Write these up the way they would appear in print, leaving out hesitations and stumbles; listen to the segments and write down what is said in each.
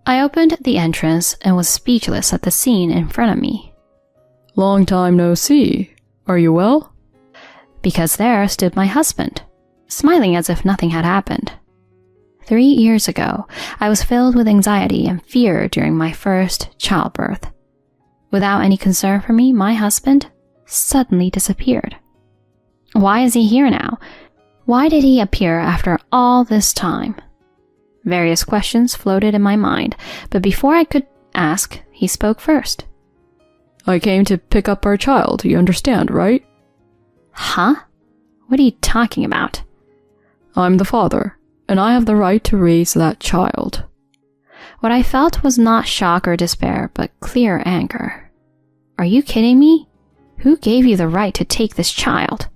I opened the entrance and was speechless at the scene in front of me. Long time no see. Are you well? Because there stood my husband, smiling as if nothing had happened. 3 years ago, I was filled with anxiety and fear during my first childbirth. Without any concern for me, my husband suddenly disappeared. Why is he here now? Why did he appear after all this time? Various questions floated in my mind, but before I could ask, he spoke first. I came to pick up our child, you understand, right? Huh? What are you talking about? I'm the father, and I have the right to raise that child. What I felt was not shock or despair, but clear anger. Are you kidding me? Who gave you the right to take this child?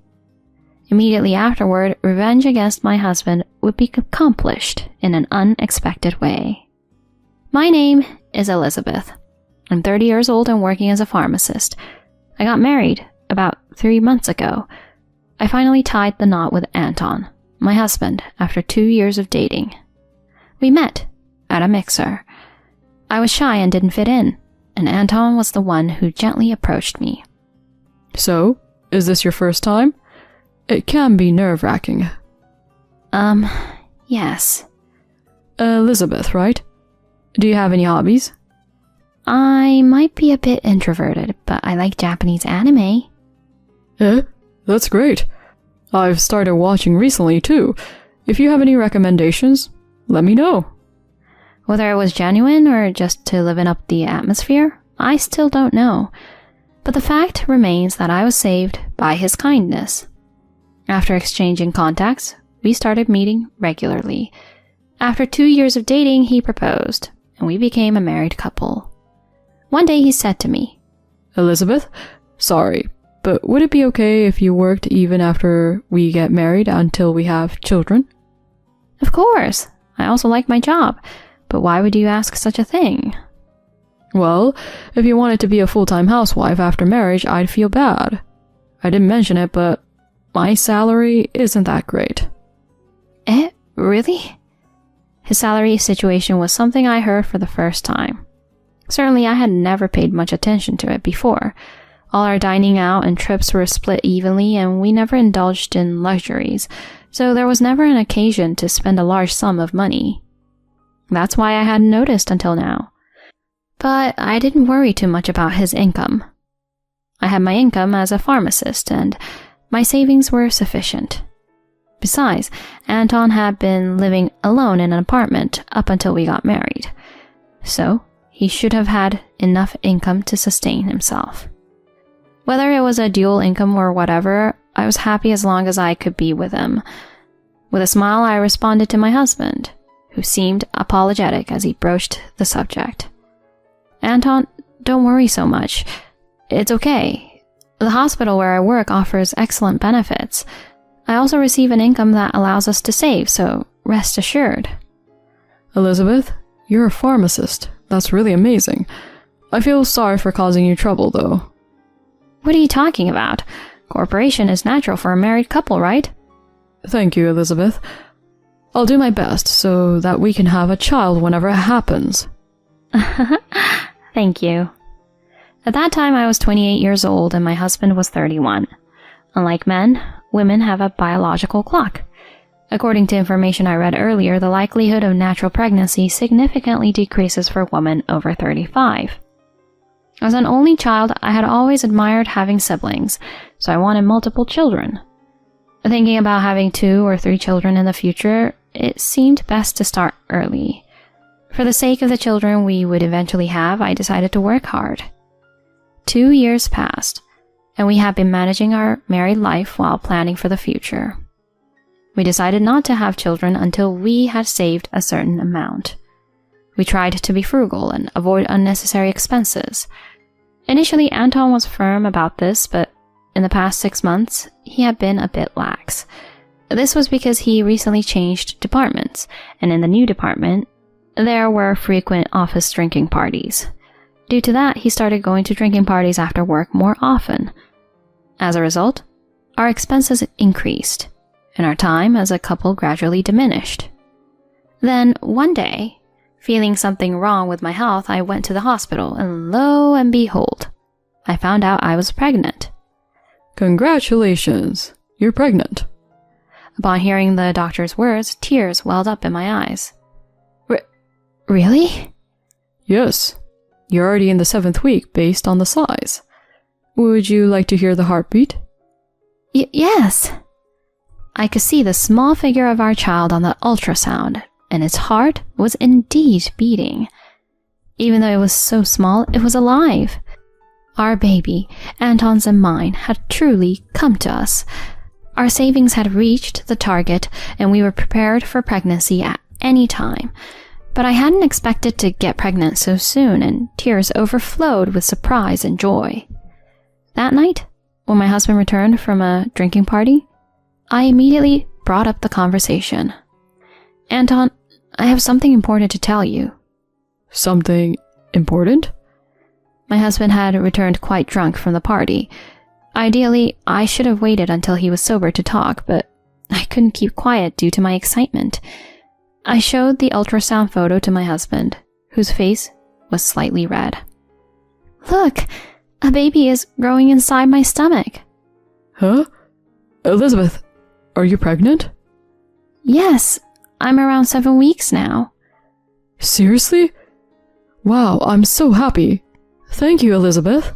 Immediately afterward, revenge against my husband would be accomplished in an unexpected way. My name is Elizabeth. I'm 30 years old and working as a pharmacist. I got married about 3 months ago. I finally tied the knot with Anton, my husband, after 2 years of dating. We met at a mixer. I was shy and didn't fit in, and Anton was the one who gently approached me. So, is this your first time? It can be nerve-wracking. Yes. Elizabeth, right? Do you have any hobbies? I might be a bit introverted, but I like Japanese anime. That's great. I've started watching recently too. If you have any recommendations, let me know. Whether it was genuine or just to liven up the atmosphere, I still don't know. But the fact remains that I was saved by his kindness. After exchanging contacts, we started meeting regularly. After 2 years of dating, he proposed, and we became a married couple. One day he said to me, Elizabeth, sorry, but would it be okay if you worked even after we get married until we have children? Of course. I also like my job. But why would you ask such a thing? Well, if you wanted to be a full-time housewife after marriage, I'd feel bad. I didn't mention it, but my salary isn't that great. Really? His salary situation was something I heard for the first time. Certainly I had never paid much attention to it before. All our dining out and trips were split evenly, and we never indulged in luxuries, so there was never an occasion to spend a large sum of money. That's why I hadn't noticed until now. But I didn't worry too much about his income. I had my income as a pharmacist, and my savings were sufficient. Besides, Anton had been living alone in an apartment up until we got married, so he should have had enough income to sustain himself. Whether it was a dual income or whatever, I was happy as long as I could be with him. With a smile, I responded to my husband, who seemed apologetic as he broached the subject. Anton, don't worry so much. It's okay. The hospital where I work offers excellent benefits. I also receive an income that allows us to save, so rest assured. Elizabeth, you're a pharmacist. That's really amazing. I feel sorry for causing you trouble, though. What are you talking about? Cooperation is natural for a married couple, right? Thank you, Elizabeth. I'll do my best so that we can have a child whenever it happens. Thank you. At that time, I was 28 years old and my husband was 31. Unlike men, women have a biological clock. According to information I read earlier, the likelihood of natural pregnancy significantly decreases for women over 35. As an only child, I had always admired having siblings, so I wanted multiple children. Thinking about having 2 or 3 children in the future, it seemed best to start early. For the sake of the children we would eventually have, I decided to work hard. 2 years passed, and we had been managing our married life while planning for the future. We decided not to have children until we had saved a certain amount. We tried to be frugal and avoid unnecessary expenses. Initially, Anton was firm about this, but in the past 6 months, he had been a bit lax. This was because he recently changed departments, and in the new department, there were frequent office drinking parties. Due to that, he started going to drinking parties after work more often. As a result, our expenses increased, and our time as a couple gradually diminished. Then, one day, Feeling something wrong with my health, I went to the hospital, and lo and behold, I found out I was pregnant. Congratulations, you're pregnant. Upon hearing the doctor's words, tears welled up in my eyes. Really? Yes, you're already in the 7th week based on the size. Would you like to hear the heartbeat? Yes. I could see the small figure of our child on the ultrasound, and its heart was indeed beating. Even though it was so small, it was alive. Our baby, Anton's and mine, had truly come to us. Our savings had reached the target, and we were prepared for pregnancy at any time. But I hadn't expected to get pregnant so soon, and tears overflowed with surprise and joy. That night, when my husband returned from a drinking party, I immediately brought up the conversation. Anton, I have something important to tell you. Something important? My husband had returned quite drunk from the party. Ideally, I should have waited until he was sober to talk, but I couldn't keep quiet due to my excitement. I showed the ultrasound photo to my husband, whose face was slightly red. Look, a baby is growing inside my stomach. Huh? Elizabeth, are you pregnant? Yes, I'm around 7 weeks now. Seriously? Wow, I'm so happy. Thank you, Elizabeth.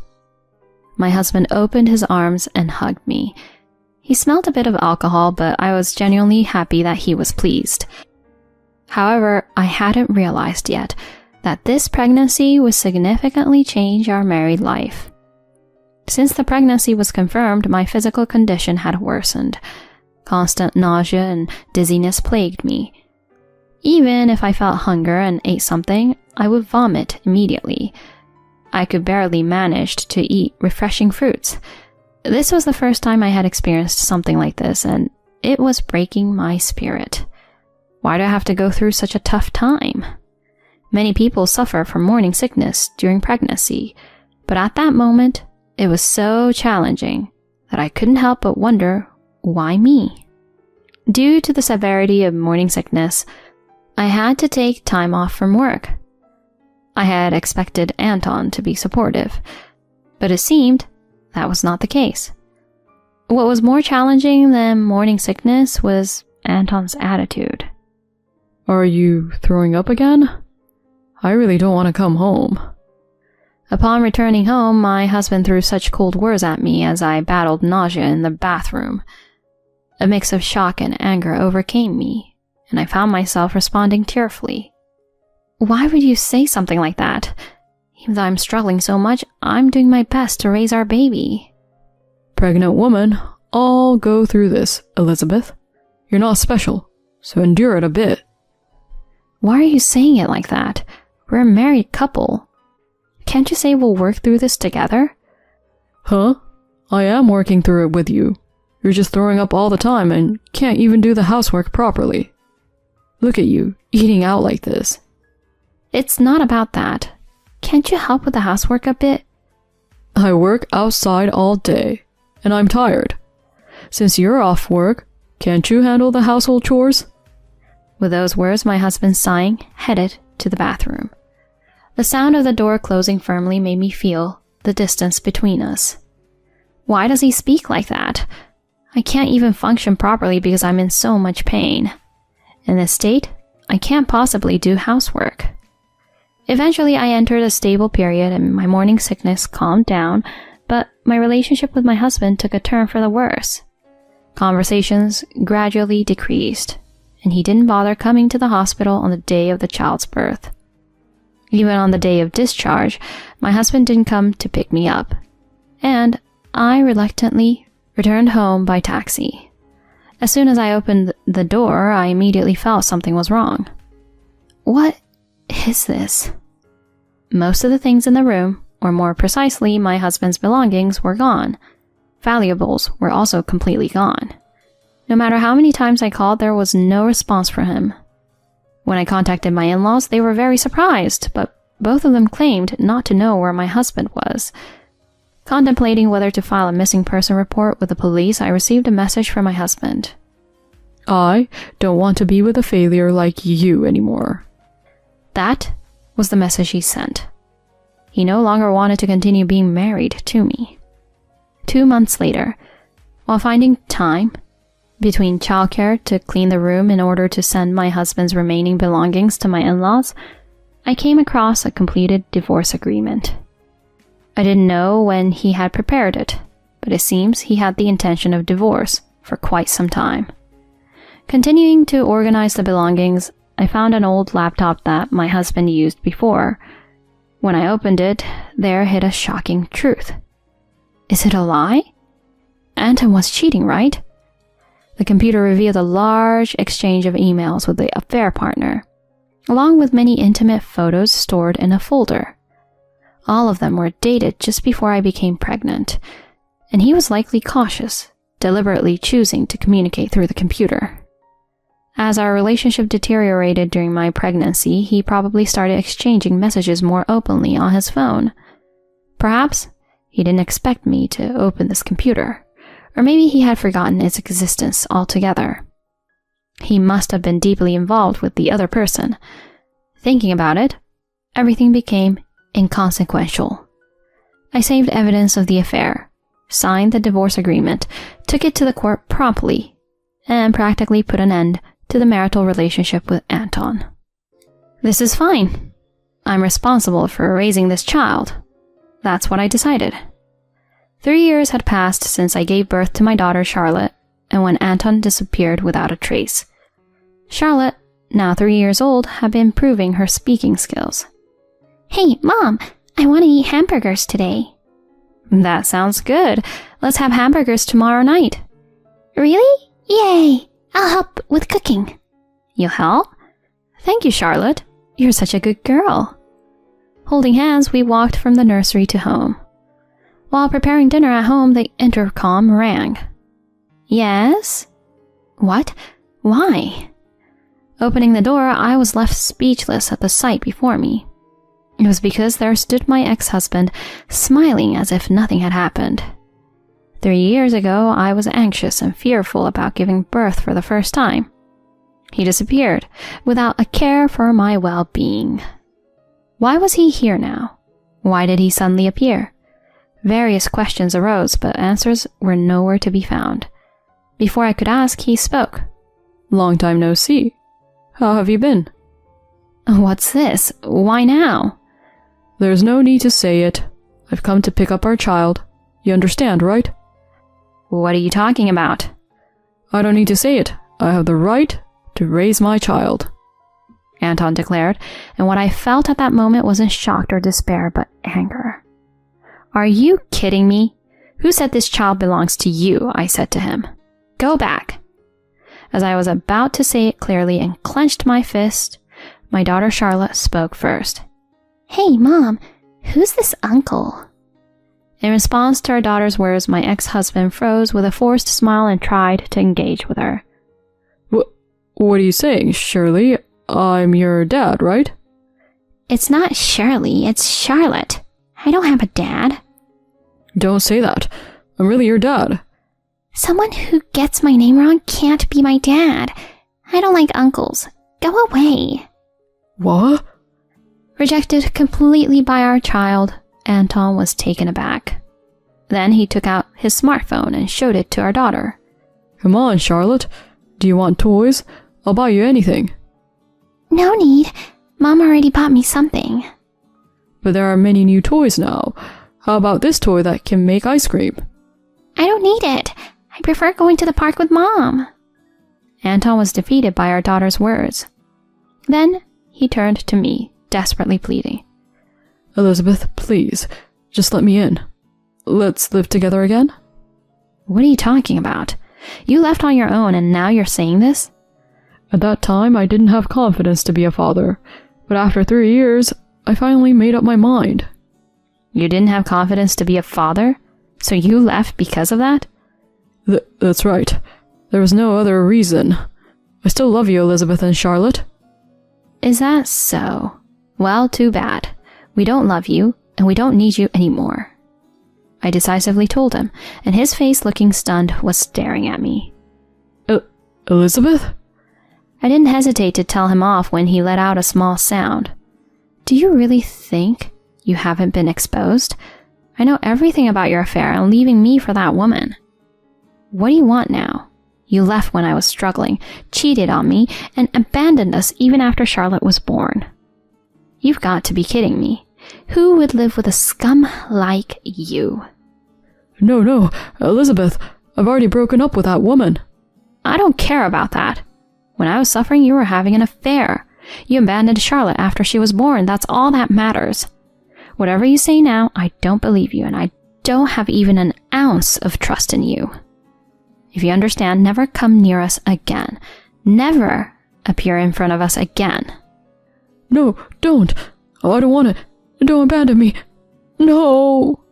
My husband opened his arms and hugged me. He smelled a bit of alcohol, but I was genuinely happy that he was pleased. However, I hadn't realized yet that this pregnancy would significantly change our married life. Since the pregnancy was confirmed, my physical condition had worsened. Constant nausea and dizziness plagued me. Even if I felt hunger and ate something, I would vomit immediately. I could barely manage to eat refreshing fruits. This was the first time I had experienced something like this, and it was breaking my spirit. Why do I have to go through such a tough time? Many people suffer from morning sickness during pregnancy, but at that moment, it was so challenging that I couldn't help but wonder, why me? Due to the severity of morning sickness, I had to take time off from work. I had expected Anton to be supportive, but it seemed that was not the case. What was more challenging than morning sickness was Anton's attitude. Are you throwing up again? I really don't want to come home. Upon returning home, my husband threw such cold words at me as I battled nausea in the bathroom. A mix of shock and anger overcame me, and I found myself responding tearfully. Why would you say something like that? Even though I'm struggling so much, I'm doing my best to raise our baby. Pregnant woman, all go through this, Elizabeth. You're not special, so endure it a bit. Why are you saying it like that? We're a married couple. Can't you say we'll work through this together? Huh? I am working through it with you. You're just throwing up all the time and can't even do the housework properly. Look at you, eating out like this. It's not about that. Can't you help with the housework a bit? I work outside all day, and I'm tired. Since you're off work, can't you handle the household chores? With those words, my husband, sighing, headed to the bathroom. The sound of the door closing firmly made me feel the distance between us. Why does he speak like that? I can't even function properly because I'm in so much pain. In this state, I can't possibly do housework. Eventually, I entered a stable period and my morning sickness calmed down, but my relationship with my husband took a turn for the worse. Conversations gradually decreased, and he didn't bother coming to the hospital on the day of the child's birth. Even on the day of discharge, my husband didn't come to pick me up, and I reluctantly returned home by taxi. As soon as I opened the door, I immediately felt something was wrong. What is this? Most of the things in the room, or more precisely, my husband's belongings, were gone. Valuables were also completely gone. No matter how many times I called, there was no response from him. When I contacted my in-laws, they were very surprised, but both of them claimed not to know where my husband was. Contemplating whether to file a missing person report with the police, I received a message from my husband. I don't want to be with a failure like you anymore. That was the message he sent. He no longer wanted to continue being married to me. 2 months later, while finding time between childcare to clean the room in order to send my husband's remaining belongings to my in-laws, I came across a completed divorce agreement. I didn't know when he had prepared it, but it seems he had the intention of divorce for quite some time. Continuing to organize the belongings, I found an old laptop that my husband used before. When I opened it, there hid a shocking truth. Is it a lie? Anton was cheating, right? The computer revealed a large exchange of emails with the affair partner, along with many intimate photos stored in a folder. All of them were dated just before I became pregnant, and he was likely cautious, deliberately choosing to communicate through the computer. As our relationship deteriorated during my pregnancy, he probably started exchanging messages more openly on his phone. Perhaps he didn't expect me to open this computer, or maybe he had forgotten its existence altogether. He must have been deeply involved with the other person. Thinking about it, everything became inconsequential. I saved evidence of the affair, signed the divorce agreement, took it to the court promptly, and practically put an end to the marital relationship with Anton. This is fine. I'm responsible for raising this child. That's what I decided. 3 years had passed since I gave birth to my daughter Charlotte, and when Anton disappeared without a trace. Charlotte, now 3 years old, had been improving her speaking skills. Hey, Mom, I want to eat hamburgers today. That sounds good. Let's have hamburgers tomorrow night. Really? Yay! I'll help with cooking. You'll help? Thank you, Charlotte. You're such a good girl. Holding hands, we walked from the nursery to home. While preparing dinner at home, the intercom rang. Yes? What? Why? Opening the door, I was left speechless at the sight before me. It was because there stood my ex-husband, smiling as if nothing had happened. 3 years ago, I was anxious and fearful about giving birth for the first time. He disappeared, without a care for my well-being. Why was he here now? Why did he suddenly appear? Various questions arose, but answers were nowhere to be found. Before I could ask, he spoke. Long time no see. How have you been? What's this? Why now? There's no need to say it. I've come to pick up our child. You understand, right? What are you talking about? I don't need to say it. I have the right to raise my child, Anton declared, and what I felt at that moment wasn't shock or despair, but anger. Are you kidding me? Who said this child belongs to you? I said to him. Go back. As I was about to say it clearly and clenched my fist, my daughter Charlotte spoke first. Hey, Mom, who's this uncle? In response to our daughter's words, my ex-husband froze with a forced smile and tried to engage with her. What are you saying, Shirley? I'm your dad, right? It's not Shirley, it's Charlotte. I don't have a dad. Don't say that. I'm really your dad. Someone who gets my name wrong can't be my dad. I don't like uncles. Go away. What? Rejected completely by our child, Anton was taken aback. Then he took out his smartphone and showed it to our daughter. Come on, Charlotte. Do you want toys? I'll buy you anything. No need. Mom already bought me something. But there are many new toys now. How about this toy that can make ice cream? I don't need it. I prefer going to the park with Mom. Anton was defeated by our daughter's words. Then he turned to me, desperately pleading. Elizabeth, please, just let me in. Let's live together again? What are you talking about? You left on your own and now you're saying this? At that time, I didn't have confidence to be a father, but after 3 years, I finally made up my mind. You didn't have confidence to be a father? So you left because of that? That's right. There was no other reason. I still love you, Elizabeth and Charlotte. Is that so? Well, too bad. We don't love you, and we don't need you anymore. I decisively told him, and his face, looking stunned, was staring at me. Elizabeth? I didn't hesitate to tell him off when he let out a small sound. Do you really think you haven't been exposed? I know everything about your affair and leaving me for that woman. What do you want now? You left when I was struggling, cheated on me, and abandoned us even after Charlotte was born. You've got to be kidding me. Who would live with a scum like you? No, Elizabeth, I've already broken up with that woman. I don't care about that. When I was suffering, you were having an affair. You abandoned Charlotte after she was born. That's all that matters. Whatever you say now, I don't believe you, and I don't have even an ounce of trust in you. If you understand, never come near us again. Never appear in front of us again. No, don't. I don't want it. Don't abandon me. No.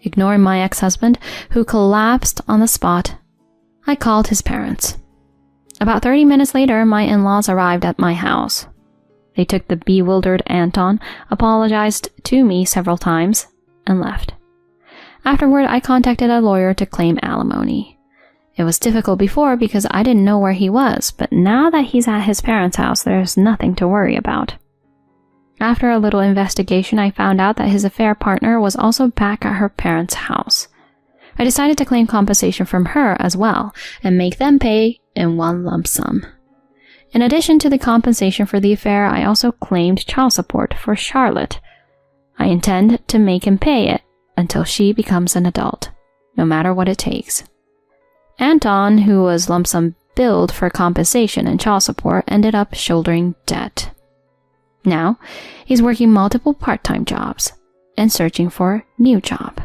Ignoring my ex-husband, who collapsed on the spot, I called his parents. About 30 minutes later, my in-laws arrived at my house. They took the bewildered Anton, apologized to me several times, and left. Afterward, I contacted a lawyer to claim alimony. It was difficult before because I didn't know where he was, but now that he's at his parents' house, there's nothing to worry about. After a little investigation, I found out that his affair partner was also back at her parents' house. I decided to claim compensation from her as well and make them pay in one lump sum. In addition to the compensation for the affair, I also claimed child support for Charlotte. I intend to make him pay it until she becomes an adult, no matter what it takes. Anton, who was lump sum billed for compensation and child support, ended up shouldering debt. Now, he's working multiple part-time jobs and searching for a new job.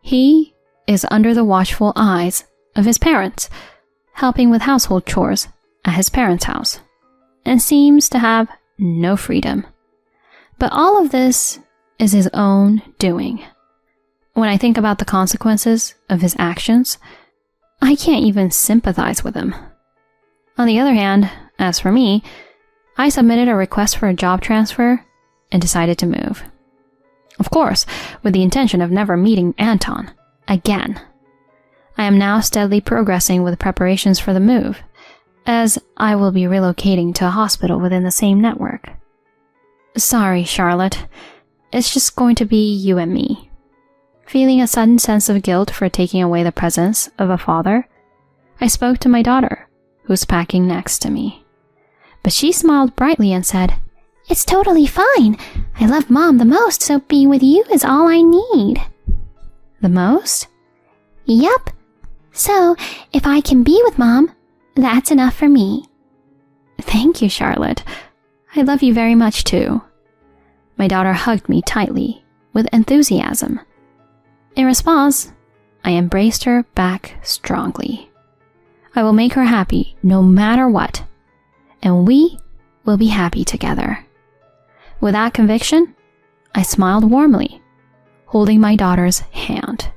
He is under the watchful eyes of his parents, helping with household chores at his parents' house, and seems to have no freedom. But all of this is his own doing. When I think about the consequences of his actions, I can't even sympathize with him. On the other hand, as for me, I submitted a request for a job transfer and decided to move. Of course, with the intention of never meeting Anton again. I am now steadily progressing with preparations for the move, as I will be relocating to a hospital within the same network. Sorry, Charlotte. It's just going to be you and me. Feeling a sudden sense of guilt for taking away the presence of a father, I spoke to my daughter, who's packing next to me. But she smiled brightly and said, It's totally fine. I love Mom the most, so being with you is all I need. The most? Yup. So, if I can be with Mom, that's enough for me. Thank you, Charlotte. I love you very much too. My daughter hugged me tightly, with enthusiasm. In response, I embraced her back strongly. I will make her happy no matter what, and we will be happy together. With that conviction, I smiled warmly, holding my daughter's hand.